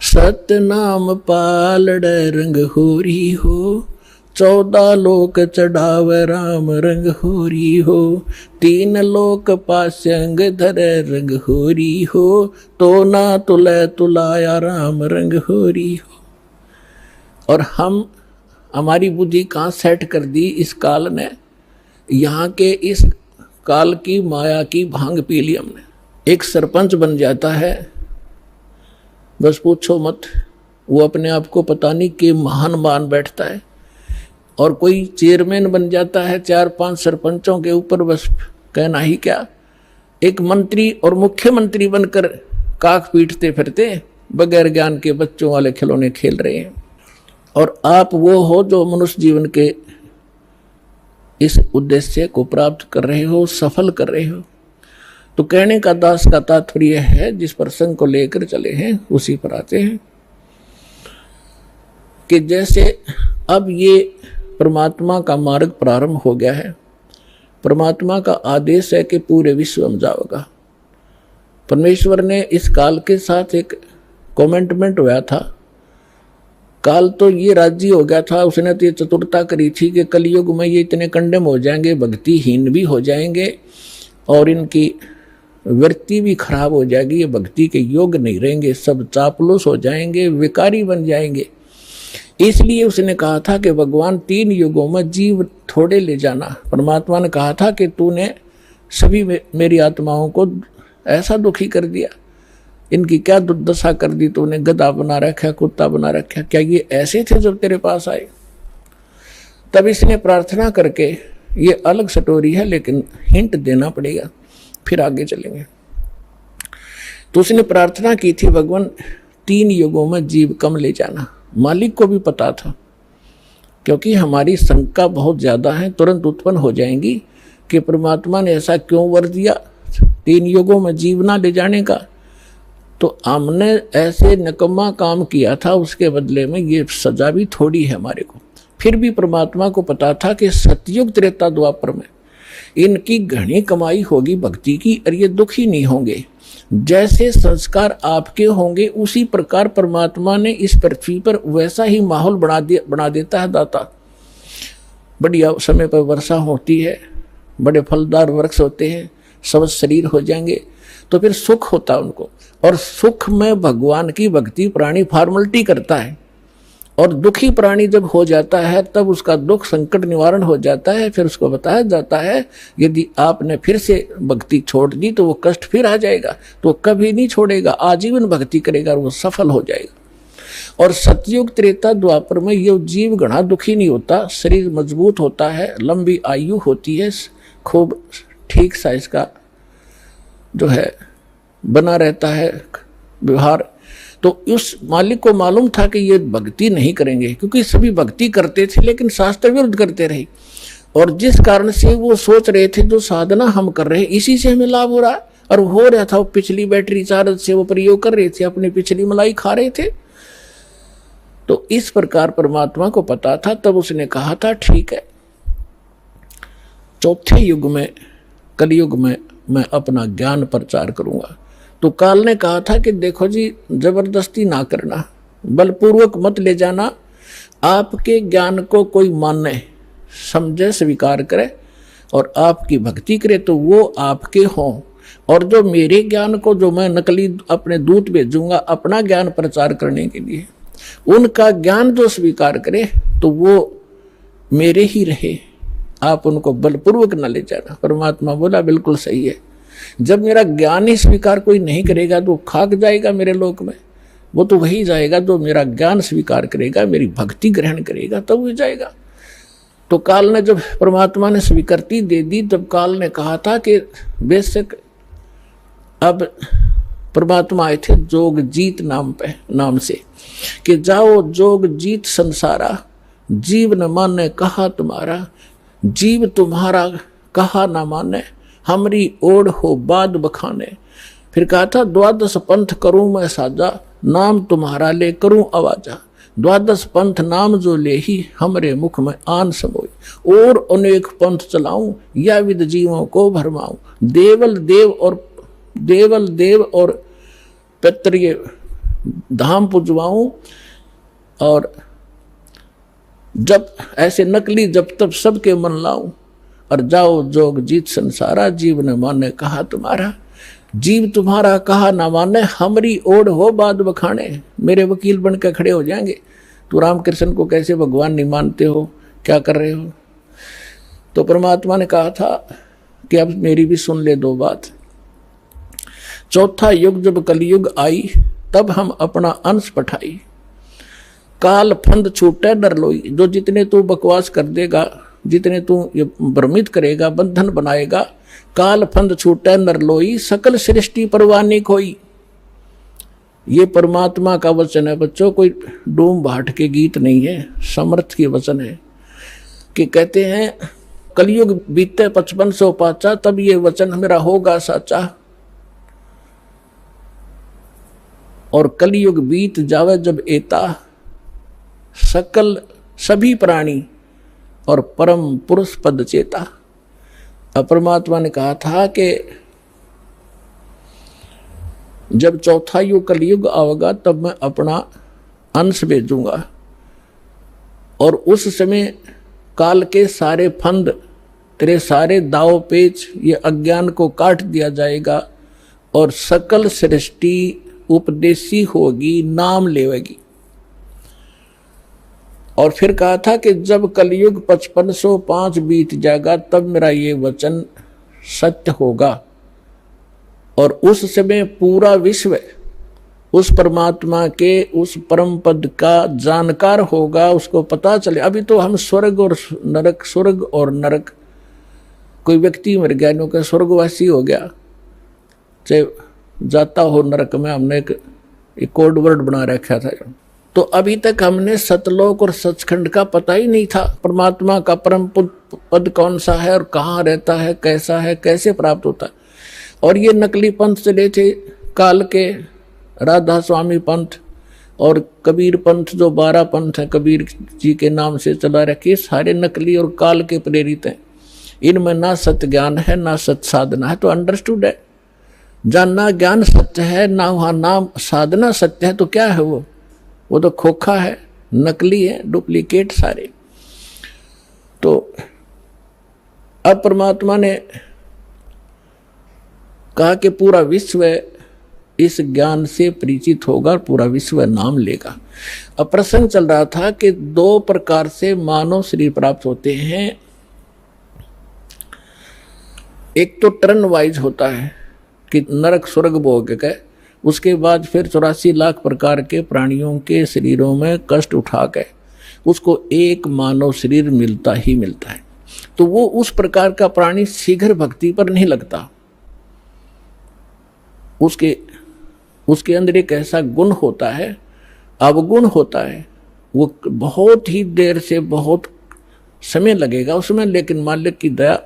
सतनाम पालड़ रंग होरी हो, 14 लोक चढ़ाव राम रंग होरी हो, 3 लोक पास्यंग धर रंग होरी हो, तो ना तुले तुलाया राम रंग होरी हो। और हम हमारी बुद्धि कहाँ सेट कर दी इस काल ने, यहाँ के इस काल की माया की भांग पी ली हमने। एक सरपंच बन जाता है, बस पूछो मत, वो अपने आप को पता नहीं कि महान मान बैठता है। और कोई चेयरमैन बन जाता है 4-5 सरपंचों के ऊपर, बस कहना ही क्या। एक मंत्री और मुख्यमंत्री बनकर काख पीटते फिरते बगैर ज्ञान के बच्चों वाले खिलौने खेल रहे हैं। और आप वो हो जो मनुष्य जीवन के इस उद्देश्य को प्राप्त कर रहे हो, सफल कर रहे हो। तो कहने का दास का तात्पर्य है, जिस प्रसंग को लेकर चले हैं उसी पर आते हैं कि जैसे अब ये परमात्मा का मार्ग प्रारंभ हो गया है, परमात्मा का आदेश है कि पूरे विश्व में जाओगा। परमेश्वर ने इस काल के साथ एक कमेंटमेंट हुआ था, काल तो ये राजी हो गया था, उसने तो ये चतुरता करी थी कि कलयुग में ये इतने कंडेम हो जाएंगे, भक्तिहीन भी हो जाएंगे और इनकी वृत्ति भी खराब हो जाएगी, ये भक्ति के योग्य नहीं रहेंगे, सब चापलूस हो जाएंगे, विकारी बन जाएंगे। इसलिए उसने कहा था कि भगवान 3 युगों में जीव थोड़े ले जाना। परमात्मा ने कहा था कि तूने सभी मेरी आत्माओं को ऐसा दुखी कर दिया, इनकी क्या दुर्दशा कर दी तूने, गधा बना रखा, कुत्ता बना रखा, क्या ये ऐसे थे जब तेरे पास आए। तब इसने प्रार्थना करके, ये अलग स्टोरी है लेकिन हिंट देना पड़ेगा, फिर आगे चलेंगे। तो उसने प्रार्थना की थी, भगवान 3 युगों में जीव कम ले जाना। मालिक को भी पता था, क्योंकि हमारी शंका बहुत ज़्यादा है, तुरंत उत्पन्न हो जाएंगी कि परमात्मा ने ऐसा क्यों वर दिया 3 युगों में जीव ना ले जाने का। तो हमने ऐसे निकम्मा काम किया था, उसके बदले में ये सजा भी थोड़ी है हमारे को। फिर भी परमात्मा को पता था कि सतयुग त्रेता द्वापर में इनकी घनी कमाई होगी भक्ति की, और ये दुखी नहीं होंगे। जैसे संस्कार आपके होंगे उसी प्रकार परमात्मा ने इस पृथ्वी पर वैसा ही माहौल बना देता है दाता। बढ़िया समय पर वर्षा होती है, बड़े फलदार वृक्ष होते हैं, सब शरीर हो जाएंगे, तो फिर सुख होता है उनको। और सुख में भगवान की भक्ति प्राणी फॉर्मलिटी करता है, और दुखी प्राणी जब हो जाता है तब उसका दुख संकट निवारण हो जाता है। फिर उसको बताया जाता है यदि आपने फिर से भक्ति छोड़ दी तो वो कष्ट फिर आ जाएगा, तो वो कभी नहीं छोड़ेगा, आजीवन भक्ति करेगा और वो सफल हो जाएगा। और सतयुग त्रेता द्वापर में ये जीव घना दुखी नहीं होता, शरीर मजबूत होता है, लंबी आयु होती है, खूब ठीक सा इसका जो है बना रहता है व्यवहार। तो उस मालिक को मालूम था कि ये भक्ति नहीं करेंगे, क्योंकि सभी भक्ति करते थे लेकिन शास्त्र विरुद्ध करते रहे, और जिस कारण से वो सोच रहे थे जो साधना हम कर रहे हैं इसी से हमें लाभ हो रहा है, और हो रहा था। वो पिछली बैटरी चार्ज से वो प्रयोग कर रहे थे, अपनी पिछली मलाई खा रहे थे। तो इस प्रकार परमात्मा को पता था, तब उसने कहा था ठीक है, चौथे युग में, कलयुग में मैं अपना ज्ञान प्रचार करूंगा। तो काल ने कहा था कि देखो जी, जबरदस्ती ना करना, बलपूर्वक मत ले जाना, आपके ज्ञान को कोई माने, समझे, स्वीकार करे और आपकी भक्ति करे तो वो आपके हों, और जो मेरे ज्ञान को, जो मैं नकली अपने दूत भेजूंगा अपना ज्ञान प्रचार करने के लिए, उनका ज्ञान जो स्वीकार करे तो वो मेरे ही रहे, आप उनको बलपूर्वक न ले जाना। परमात्मा बोला बिल्कुल सही है, जब मेरा ज्ञान ही स्वीकार कोई नहीं करेगा तो खाक जाएगा मेरे लोक में, वो तो वही जाएगा जो मेरा ज्ञान स्वीकार करेगा, मेरी भक्ति ग्रहण करेगा, तब वो जाएगा। तो काल ने, जब परमात्मा ने स्वीकृति दे दी, तब काल ने कहा था कि बेशक, अब परमात्मा आए थे जोग जीत नाम से, कि जाओ जोग जीत संसारा, जीव न माने कहा तुम्हारा, जीव तुम्हारा कहा न माने, हमरी ओढ़ हो बाद बखाने। फिर कहा था द्वादश पंथ करूं मैं साजा, नाम तुम्हारा ले करूं आवाजा, द्वादश पंथ नाम जो ले ही हमरे मुख में आन समोई, और अनेक पंथ चलाऊं या विद जीवों को भरमाऊं, देवल देव और पितृ धाम पुजवाऊं, और जब ऐसे नकली जब तब सबके मन लाऊं, और जाओ जोग जीत संसारा, जीव न माने कहा तुम्हारा, जीव तुम्हारा कहा ना माने, हमरी ओढ़ हो बाद बखाने। मेरे वकील बन के खड़े हो जाएंगे, तू रामकृष्ण को कैसे भगवान नहीं मानते हो, क्या कर रहे हो। तो परमात्मा ने कहा था कि अब मेरी भी सुन ले दो बात। चौथा युग जब कलयुग आई, तब हम अपना अंश पठाई, काल फंद छूटे डर लोई। जो जितने तू बकवास कर देगा, जितने तू ये भ्रमित करेगा, बंधन बनाएगा, काल फंद छूटे नर लोई, सकल सृष्टि परवानी खोई। ये परमात्मा का वचन है बच्चों, कोई डूम भाट के गीत नहीं है, समर्थ के वचन है। कि कहते हैं कलयुग बीते 5500 पाचा, तब ये वचन मेरा होगा साचा, और कलयुग बीत जावे जब एता, सकल सभी प्राणी और परम पुरुष पद चेता। अब परमात्मा ने कहा था कि जब चौथा युग कलयुग आवेगा तब मैं अपना अंश भेजूंगा, और उस समय काल के सारे फंद, तेरे सारे दाव पेच, ये अज्ञान को काट दिया जाएगा, और सकल सृष्टि उपदेशी होगी, नाम लेवेगी। और फिर कहा था कि जब कलयुग 5505 बीत जाएगा तब मेरा ये वचन सत्य होगा, और उस समय पूरा विश्व उस परमात्मा के उस परम पद का जानकार होगा, उसको पता चले। अभी तो हम स्वर्ग और नरक, कोई व्यक्ति मर गया, नो के स्वर्गवासी हो गया, चाहे जाता हो नरक में, हमने एक कोड वर्ड बना रखा था। तो अभी तक हमने सतलोक और सचखंड का पता ही नहीं था, परमात्मा का परम पद कौन सा है और कहाँ रहता है, कैसा है, कैसे प्राप्त होता है। और ये नकली पंथ चले थे काल के, राधा स्वामी पंथ और कबीर पंथ, जो 12 पंथ है कबीर जी के नाम से चला रखे, सारे नकली और काल के प्रेरित हैं। इनमें ना सत्य ज्ञान है ना सत्य साधना है। तो अंडरस्टूड है, जानना ज्ञान सत्य है, ना वहाँ नाम साधना सत्य है, तो क्या है वो तो खोखा है, नकली है, डुप्लीकेट सारे। तो अब परमात्मा ने कहा कि पूरा विश्व इस ज्ञान से परिचित होगा और पूरा विश्व नाम लेगा। अब प्रसंग चल रहा था कि 2 प्रकार से मानव शरीर प्राप्त होते हैं। एक तो टर्न वाइज होता है कि नरक स्वर्ग भोग के, उसके बाद फिर 84 लाख प्रकार के प्राणियों के शरीरों में कष्ट उठा के उसको एक मानव शरीर मिलता ही मिलता है। तो वो उस प्रकार का प्राणी शीघ्र भक्ति पर नहीं लगता, उसके उसके अंदर एक ऐसा गुण होता है, अवगुण होता है, वो बहुत ही देर से बहुत समय लगेगा उसमें, लेकिन मालिक की दया,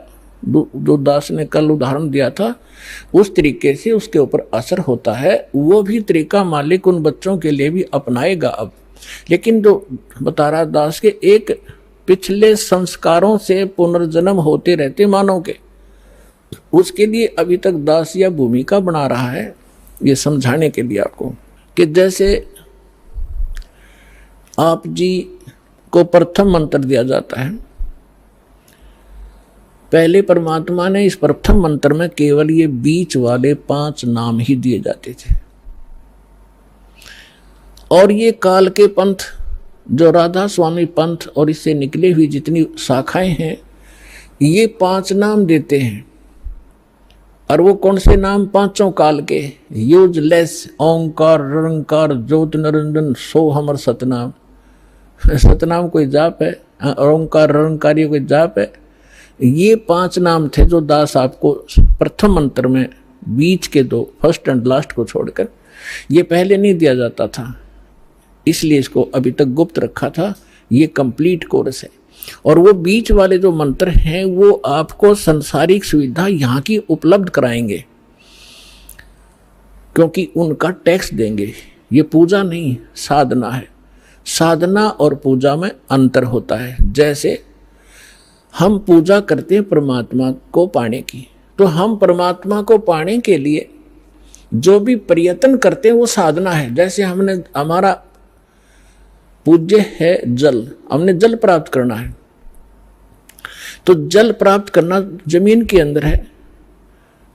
जो दास ने कल उदाहरण दिया था उस तरीके से उसके ऊपर असर होता है। वो भी तरीका मालिक उन बच्चों के लिए भी अपनाएगा अब। लेकिन जो बता रहा दास के एक पिछले संस्कारों से पुनर्जन्म होते रहते मानव के, उसके लिए अभी तक दास या भूमिका बना रहा है, ये समझाने के लिए आपको कि जैसे आप जी को प्रथम मंत्र दिया जाता है, पहले परमात्मा ने इस प्रथम मंत्र में केवल ये बीच वाले 5 नाम ही दिए जाते थे, और ये काल के पंथ जो राधा स्वामी पंथ और इससे निकले हुई जितनी शाखाएं हैं, ये 5 नाम देते हैं। और वो कौन से नाम? 5 काल के, यूजलेस, ओंकार, रंकार, ज्योत निरंजन, सो हमर सतनाम। सतनाम कोई जाप है? ओंकार रंकार ये कोई जाप है? ये 5 नाम थे जो दास आपको प्रथम मंत्र में बीच के 2, फर्स्ट एंड लास्ट को छोड़कर, ये पहले नहीं दिया जाता था, इसलिए इसको अभी तक गुप्त रखा था। ये कंप्लीट कोर्स है। और वो बीच वाले जो मंत्र हैं वो आपको संसारिक सुविधा यहाँ की उपलब्ध कराएंगे, क्योंकि उनका टैक्स देंगे। ये पूजा नहीं, साधना है। साधना और पूजा में अंतर होता है। जैसे हम पूजा करते हैं परमात्मा को पाने की, तो हम परमात्मा को पाने के लिए जो भी प्रयत्न करते हैं वो साधना है। जैसे हमारा पूज्य है जल, हमने जल प्राप्त करना है, तो जल प्राप्त करना जमीन के अंदर है,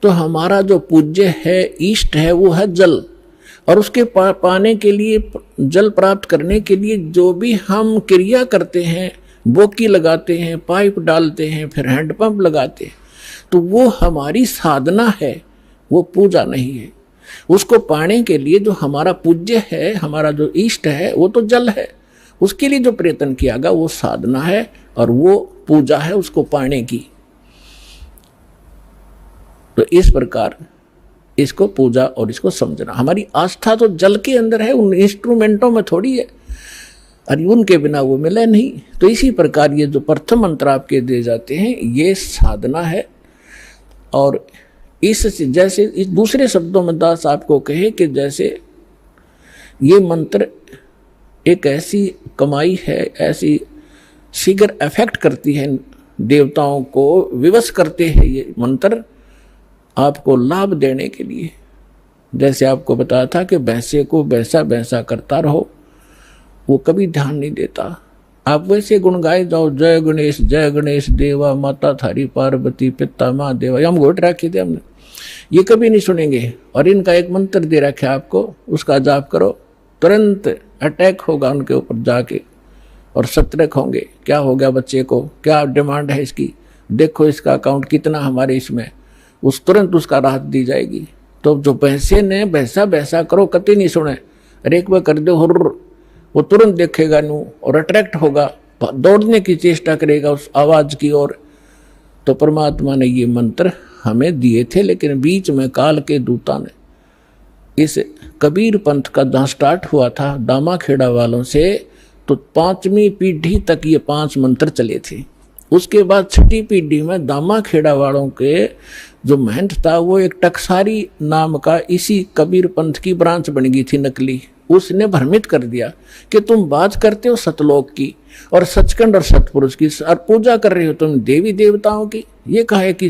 तो हमारा जो पूज्य है, इष्ट है, वो है जल। और उसके पाने के लिए, जल प्राप्त करने के लिए जो भी हम क्रिया करते हैं, बोकी लगाते हैं, पाइप डालते हैं, फिर हैंडपंप लगाते हैं, तो वो हमारी साधना है, वो पूजा नहीं है। उसको पाने के लिए जो हमारा पूज्य है, हमारा जो इष्ट है, वो तो जल है, उसके लिए जो प्रयत्न किया गया वो साधना है और वो पूजा है उसको पाने की। तो इस प्रकार इसको पूजा और इसको समझना। हमारी आस्था तो जल के अंदर है, उन इंस्ट्रूमेंटों में थोड़ी है, और उनके बिना वो मिले नहीं। तो इसी प्रकार ये जो प्रथम मंत्र आपके दिए जाते हैं ये साधना है। और इस जैसे इस दूसरे शब्दों में दास आपको कहे कि जैसे ये मंत्र एक ऐसी कमाई है, ऐसी शीघ्र इफेक्ट करती है, देवताओं को विवश करते हैं ये मंत्र आपको लाभ देने के लिए। जैसे आपको बताया था कि भैंसे को भैंसा भैंसा करता रहो, वो कभी ध्यान नहीं देता। आप वैसे गुण गाए जाओ, जय गणेश देवा, माता थारी पार्वती, पिता माँ देवा, हम घोट रखे थे हमने, ये कभी नहीं सुनेंगे। और इनका एक मंत्र दे रखा आपको, उसका जाप करो, तुरंत अटैक होगा उनके ऊपर जाके और सतर्क होंगे। क्या हो गया बच्चे को, क्या डिमांड है इसकी, देखो इसका अकाउंट कितना हमारे इसमें, उस तुरंत उसका राहत दी जाएगी। तो जो भैंसे ने भैंसा भैंसा करो कति नहीं सुने, अरे एक बार कर दो हुर्र, वो तुरंत देखेगा नू और अट्रैक्ट होगा, दौड़ने की चेष्टा करेगा उस आवाज की ओर। तो परमात्मा ने ये मंत्र हमें दिए थे, लेकिन बीच में काल के दूता ने इस कबीर पंथ का जहाँ स्टार्ट हुआ था दामाखेड़ा वालों से, तो 5वीं पीढ़ी तक ये 5 मंत्र चले थे। उसके बाद 6ठी पीढ़ी में दामाखेड़ा वालों के जो महंत था वो एक टकसारी नाम का इसी कबीर पंथ की ब्रांच बन गई थी नकली। उसने भ्रमित कर दिया कि तुम बात करते हो सतलोक की और सचखंड और सतपुरुष की, और पूजा कर रहे हो तुम देवी देवताओं की, ये कहे कि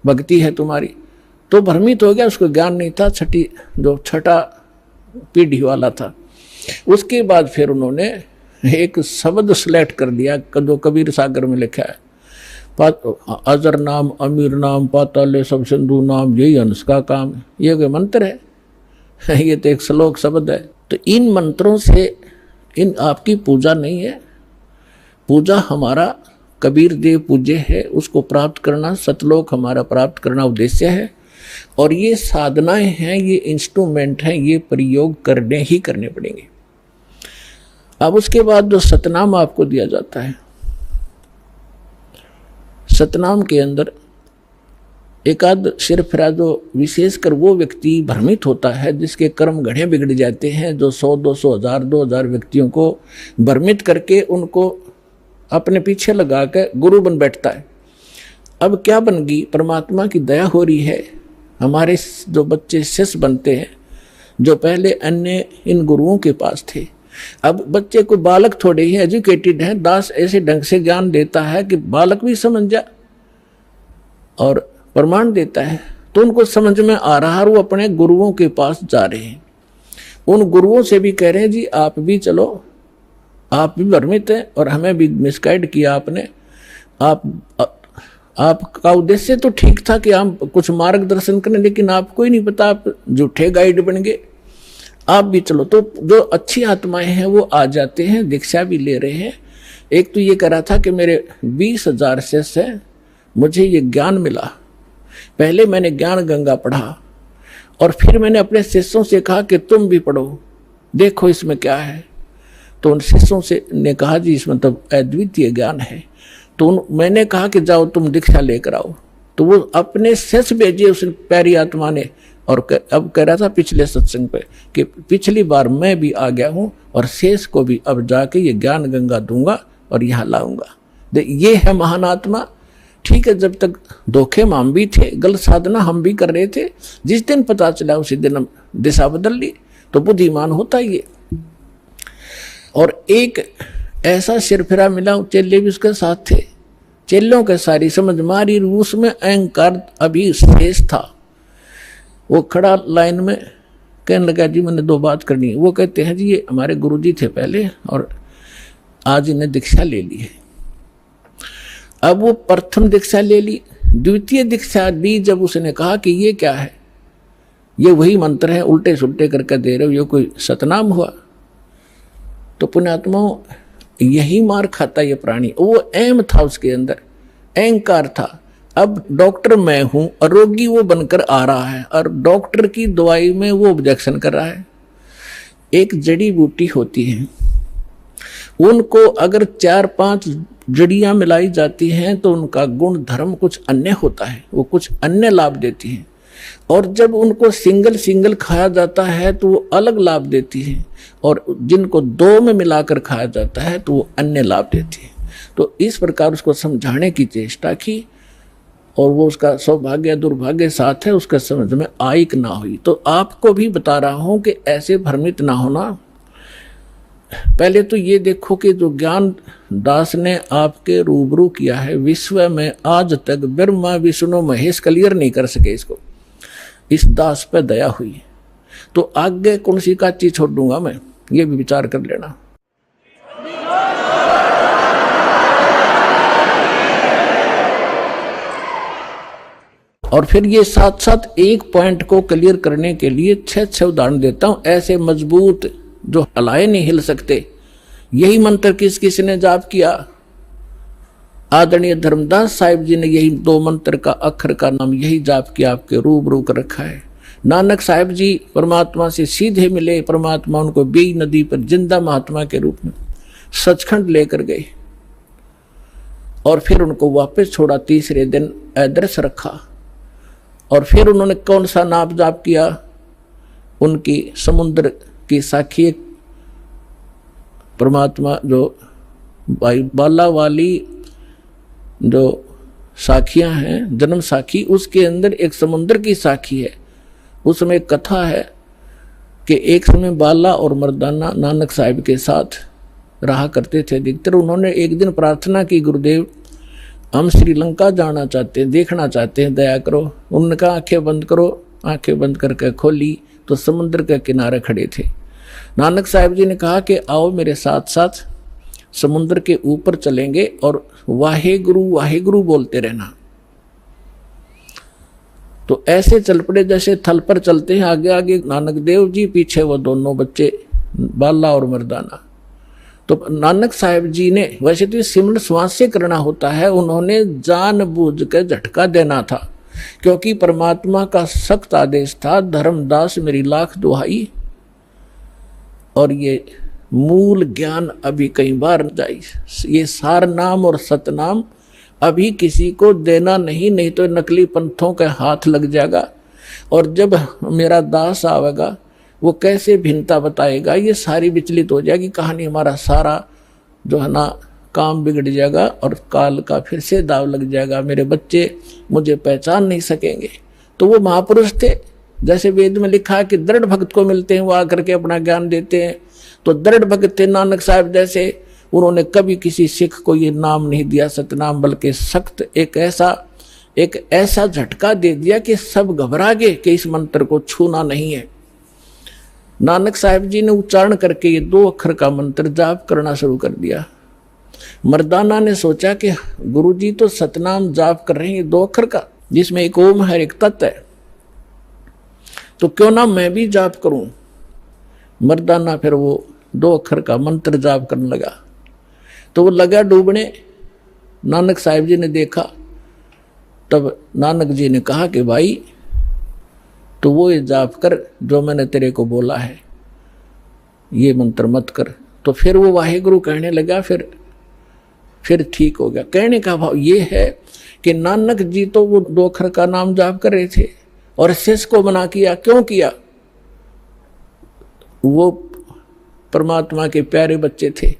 भक्ति है तुम्हारी। तो भ्रमित हो गया, उसको ज्ञान नहीं था। छठा पीढ़ी वाला था। उसके बाद फिर उन्होंने एक शब्द सिलेक्ट कर दिया जो कबीर सागर में लिखा है, अजर नाम अमीर नाम पाताले सब सिंधु नाम, यही हंस का काम। ये कोई मंत्र है? ये तो एक श्लोक शब्द है। तो इन मंत्रों से इन आपकी पूजा नहीं है। पूजा हमारा कबीर देव पूज्य है, उसको प्राप्त करना, सतलोक हमारा प्राप्त करना उद्देश्य है। और ये साधनाएं हैं, ये इंस्ट्रूमेंट हैं, ये प्रयोग करने ही करने पड़ेंगे। अब उसके बाद जो सतनाम आपको दिया जाता है, सतनाम के अंदर एक आध सिरफिरा जो विशेषकर वो व्यक्ति भ्रमित होता है जिसके कर्म घड़े बिगड़ जाते हैं, जो 100, 200, 1000, 2000 व्यक्तियों को भ्रमित करके उनको अपने पीछे लगा कर गुरु बन बैठता है। अब क्या बन गई, परमात्मा की दया हो रही है, हमारे जो बच्चे शिष्य बनते हैं जो पहले अन्य इन गुरुओं के पास थे, अब बच्चे को बालक थोड़े ही एजुकेटेड हैं, दास ऐसे ढंग से ज्ञान देता है कि बालक भी समझ जा और प्रमाण देता है, तो उनको समझ में आ रहा है, वो अपने गुरुओं के पास जा रहे हैं। उन गुरुओं से भी कह रहे हैं जी आप भी चलो, आप भी भ्रमित हैं और हमें भी मिसगाइड किया आपने। आपका उद्देश्य तो ठीक था कि हम कुछ मार्गदर्शन करें, लेकिन आपको ही नहीं पता, आप झूठे गाइड बन गए, आप भी चलो। तो जो अच्छी आत्माएं हैं वो आ जाते हैं, दीक्षा भी ले रहे हैं। एक तो ये कह रहा था कि मेरे 20,000 शिष्य हैं, मुझे ये ज्ञान मिला, पहले मैंने ज्ञान गंगा पढ़ा और फिर मैंने अपने शिष्यों से कहा कि तुम भी पढ़ो, देखो इसमें क्या है। तो उन शिष्यों से ने कहा जी इसमें तो अद्वितीय ज्ञान है। तो मैंने कहा कि जाओ तुम दीक्षा लेकर आओ। तो वो अपने शिष्य भेजे उस प्यारी आत्मा ने, और अब कह रहा था पिछले सत्संग पे कि पिछली बार मैं भी आ गया हूँ और शेष को भी अब जाके ये ज्ञान गंगा दूंगा और यहाँ लाऊंगा। ये है महान आत्मा। ठीक है, जब तक धोखे में हम भी थे, गलत साधना हम भी कर रहे थे, जिस दिन पता चला उसी दिन हम दिशा बदल ली, तो बुद्धिमान होता ही है। और एक ऐसा सिरफिरा मिला, चेले भी उसके साथ थे, चेलों के सारी समझ मारी, उसमें अहंकार अभी शेष था। वो खड़ा लाइन में कहने लगा जी मैंने 2 बात करनी है। वो कहते हैं जी ये हमारे गुरुजी थे पहले और आज इन्हें दीक्षा ले ली है। अब वो प्रथम दीक्षा ले ली, द्वितीय दीक्षा दी जब उसने कहा कि ये क्या है, ये वही मंत्र है, उल्टे सुल्टे करके दे रहे हो, ये कोई सतनाम हुआ। तो पुण्यात्माओं यही मार खाता ये प्राणी। वो अहम था, उसके अंदर अहंकार था। अब डॉक्टर मैं हूं और रोगी वो बनकर आ रहा है और डॉक्टर की दवाई में वो ऑब्जेक्शन कर रहा है। एक जड़ी बूटी होती है, उनको अगर 4-5 जड़ियां मिलाई जाती हैं तो उनका गुण धर्म कुछ अन्य होता है, वो कुछ अन्य लाभ देती हैं। और जब उनको सिंगल खाया जाता है तो वो अलग लाभ देती है, और जिनको 2 में मिलाकर खाया जाता है तो वो अन्य लाभ देती है। तो इस प्रकार उसको समझाने की चेष्टा की और वो उसका सौभाग्य दुर्भाग्य साथ है, उसका समझ में आई कि ना हुई। तो आपको भी बता रहा हूं कि ऐसे भ्रमित ना होना। पहले तो ये देखो कि जो ज्ञान दास ने आपके रूबरू किया है, विश्व में आज तक ब्रह्मा विष्णु महेश क्लियर नहीं कर सके इसको, इस दास पे दया हुई। तो आगे कौन सी का चीज छोड़ दूंगा मैं, ये भी विचार कर लेना। और फिर ये साथ साथ एक पॉइंट को क्लियर करने के लिए 6 उदाहरण देता हूं, ऐसे मजबूत जो हलाए नहीं हिल सकते। यही मंत्र किस किस ने जाप किया? आदरणीय धर्मदास साहिब जी ने यही 2 मंत्र का अक्षर का नाम यही जाप किया, आपके रूबरू कर रखा है। नानक साहिब जी परमात्मा से सीधे मिले, परमात्मा उनको बी नदी पर जिंदा महात्मा के रूप में सचखंड लेकर गए और फिर उनको वापस छोड़ा, तीसरे दिन अदृश्य रखा। और फिर उन्होंने कौन सा नाम जाप किया? उनकी समुद्र की साखी परमात्मा जो बाला वाली जो साखियां हैं, जन्म साखी, उसके अंदर एक समुद्र की साखी है। उसमें एक कथा है कि एक समय बाला और मर्दाना नानक साहिब के साथ रहा करते थे अधिकतर। उन्होंने एक दिन प्रार्थना की, गुरुदेव हम श्रीलंका जाना चाहते हैं, देखना चाहते हैं, दया करो। उन्होंने कहा आंखें बंद करो। आंखें बंद करके खोली तो समुद्र के किनारे खड़े थे। नानक साहिब जी ने कहा कि आओ मेरे साथ साथ समुद्र के ऊपर चलेंगे और वाहे गुरु बोलते रहना। तो ऐसे चल पड़े जैसे थल पर चलते हैं, आगे आगे नानक देव जी, पीछे वो दोनों बच्चे बाला और मर्दाना। तो नानक साहिब जी ने, वैसे तो सिमरन श्वास से करना होता है, उन्होंने जानबूझ कर झटका देना था, क्योंकि परमात्मा का सख्त आदेश था, धर्मदास मेरी लाख दुहाई। और ये मूल ज्ञान अभी कई बार जाई, ये सार नाम और सतनाम अभी किसी को देना नहीं, नहीं तो नकली पंथों के हाथ लग जाएगा। और जब मेरा दास आवेगा वो कैसे भिन्नता बताएगा, ये सारी विचलित हो जाएगी कहानी, हमारा सारा जो है ना काम बिगड़ जाएगा और काल का फिर से दाव लग जाएगा, मेरे बच्चे मुझे पहचान नहीं सकेंगे। तो वो महापुरुष थे, जैसे वेद में लिखा है कि दृढ़ भक्त को मिलते हैं वो आकर के अपना ज्ञान देते हैं। तो दृढ़ भक्त थे नानक साहब जैसे, उन्होंने कभी किसी सिख को ये नाम नहीं दिया सतनाम, बल्कि सख्त एक ऐसा झटका दे दिया कि सब घबरा गए कि इस मंत्र को छूना नहीं है। नानक साहब जी ने उच्चारण करके ये 2 अक्षर का मंत्र जाप करना शुरू कर दिया। मर्दाना ने सोचा कि गुरुजी तो सतनाम जाप कर रहे हैं 2 अक्षर का, जिसमें एक ओम है एक तत् है, तो क्यों ना मैं भी जाप करूं। मर्दाना फिर वो 2 अक्षर का मंत्र जाप करने लगा, तो वो लगा डूबने। नानक साहब जी ने देखा, तब नानक जी ने कहा कि भाई तो वो ये जाप कर जो मैंने तेरे को बोला है, ये मंत्र मत कर। तो फिर वो वाहेगुरु कहने लगा, फिर ठीक हो गया। कहने का भाव ये है कि नानक जी तो वो 2 अक्षर का नाम जाप कर रहे थे और शिष्य को मना किया। क्यों किया? वो परमात्मा के प्यारे बच्चे थे,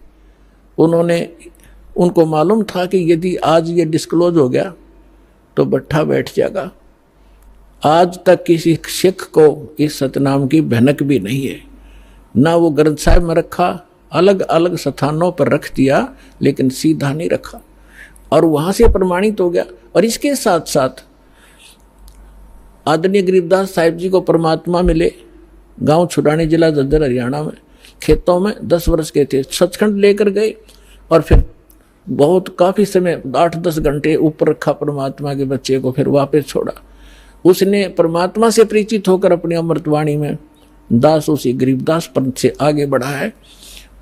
उनको मालूम था कि यदि आज ये डिस्क्लोज हो गया तो बट्ठा बैठ जाएगा। आज तक किसी सिख को इस सतनाम की भनक भी नहीं है, ना वो ग्रंथ साहिब में रखा, अलग अलग स्थानों पर रख दिया, लेकिन सीधा नहीं रखा, और वहां से प्रमाणित हो गया। और इसके साथ साथ आदरणीय गरीबदास साहिब जी को परमात्मा मिले, गांव छुड़ानी जिला झज्जर हरियाणा में, खेतों में 10 वर्ष के थे, सचखंड लेकर गए और फिर बहुत काफी समय 8-10 घंटे ऊपर रखा परमात्मा के बच्चे को, फिर वापस छोड़ा। उसने परमात्मा से परिचित होकर अपनी अमृतवाणी में दास उसी गरीबदास पंथ से आगे बढ़ा है।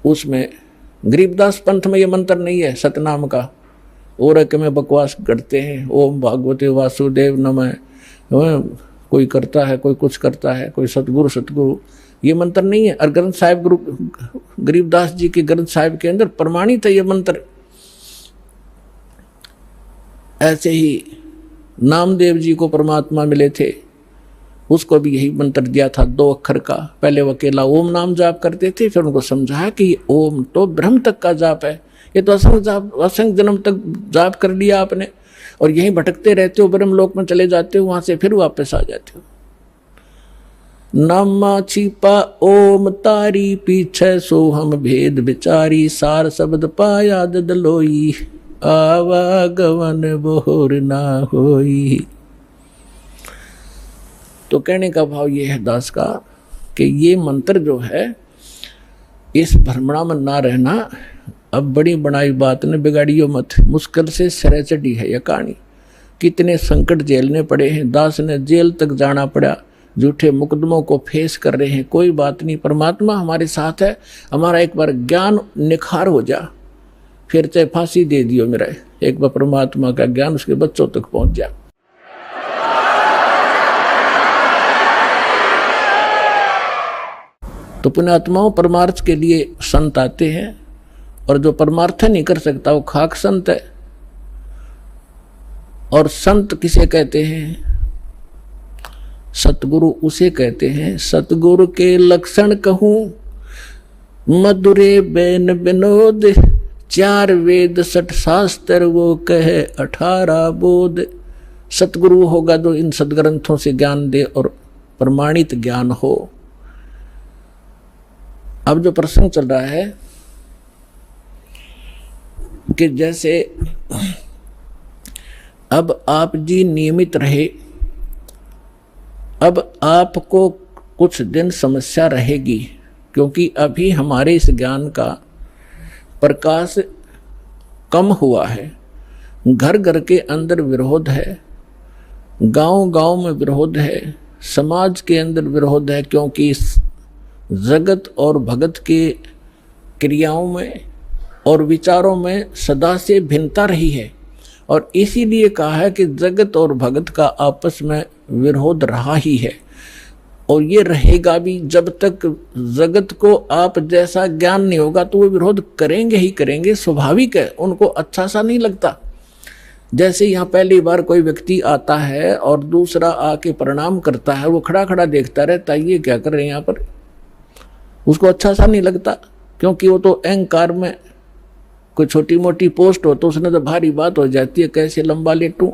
उसमें गरीबदास पंथ में ये मंत्र नहीं है सतनाम का, और एक में बकवास करते हैं, ओम भागवते वासुदेव नमः, कोई करता है, कोई कुछ करता है, कोई सतगुरु, ये मंत्र नहीं है। और ग्रंथ साहिब गुरु गरीबदास जी के ग्रंथ साहिब के अंदर प्रमाणित है ये मंत्र। ऐसे ही नामदेव जी को परमात्मा मिले थे, उसको भी यही मंत्र दिया था 2 अक्षर का। पहले वो अकेला ओम नाम जाप करते थे, फिर उनको समझाया कि ओम तो ब्रह्म तक का जाप है, ये तो असंख्य जन्म तक जाप कर लिया आपने, और यहीं भटकते रहते हो, ब्रह्म लोक में चले जाते हो, वहां से फिर वापस आ जाते हो। नामा छिपा ओम तारी, पीछे सो हम भेद विचारी, सार शब्द पाया ददलोई, आवागमन बोर ना होई। तो कहने का भाव ये है दास का कि ये मंत्र जो है, इस भ्रमणा में ना रहना। अब बड़ी बनाई बात ने बिगाड़ियो मत, मुश्किल से सिरे चढ़ी है यह कहानी। कितने संकट झेलने पड़े हैं, दास ने जेल तक जाना पड़ा, झूठे मुकदमों को फेस कर रहे हैं। कोई बात नहीं, परमात्मा हमारे साथ है। हमारा एक बार ज्ञान निखार हो जा, फिर चाहे फांसी दे दियो मेरा, एक बार परमात्मा का ज्ञान उसके बच्चों तक पहुंच जा। तो पुण्यात्माओं, परमार्थ के लिए संत आते हैं, और जो परमार्थ नहीं कर सकता वो खाक संत है। और संत किसे कहते हैं? सतगुरु उसे कहते हैं। सतगुरु के लक्षण कहूं, मधुरे बैन विनोद, 4 वेद 60 शास्त्र वो कहे 18 बोध। सतगुरु होगा जो इन सदग्रंथों से ज्ञान दे और प्रमाणित ज्ञान हो। अब जो प्रसंग चल रहा है कि जैसे अब आप जी नियमित रहे, अब आपको कुछ दिन समस्या रहेगी, क्योंकि अभी हमारे इस ज्ञान का प्रकाश कम हुआ है। घर घर के अंदर विरोध है, गांव गांव में विरोध है, समाज के अंदर विरोध है, क्योंकि जगत और भगत के क्रियाओं में और विचारों में सदा से भिन्नता रही है। और इसीलिए कहा है कि जगत और भगत का आपस में विरोध रहा ही है, और ये रहेगा भी। जब तक जगत को आप जैसा ज्ञान नहीं होगा तो वो विरोध करेंगे ही करेंगे, स्वाभाविक है, उनको अच्छा सा नहीं लगता। जैसे यहाँ पहली बार कोई व्यक्ति आता है और दूसरा आके प्रणाम करता है, वो खड़ा खड़ा देखता रहता है, ये क्या कर रहे हैं यहाँ पर। उसको अच्छा सा नहीं लगता, क्योंकि वो तो अहंकार में कोई छोटी मोटी पोस्ट हो तो उसने तो भारी बात हो जाती है, कैसे लंबा लेटूं।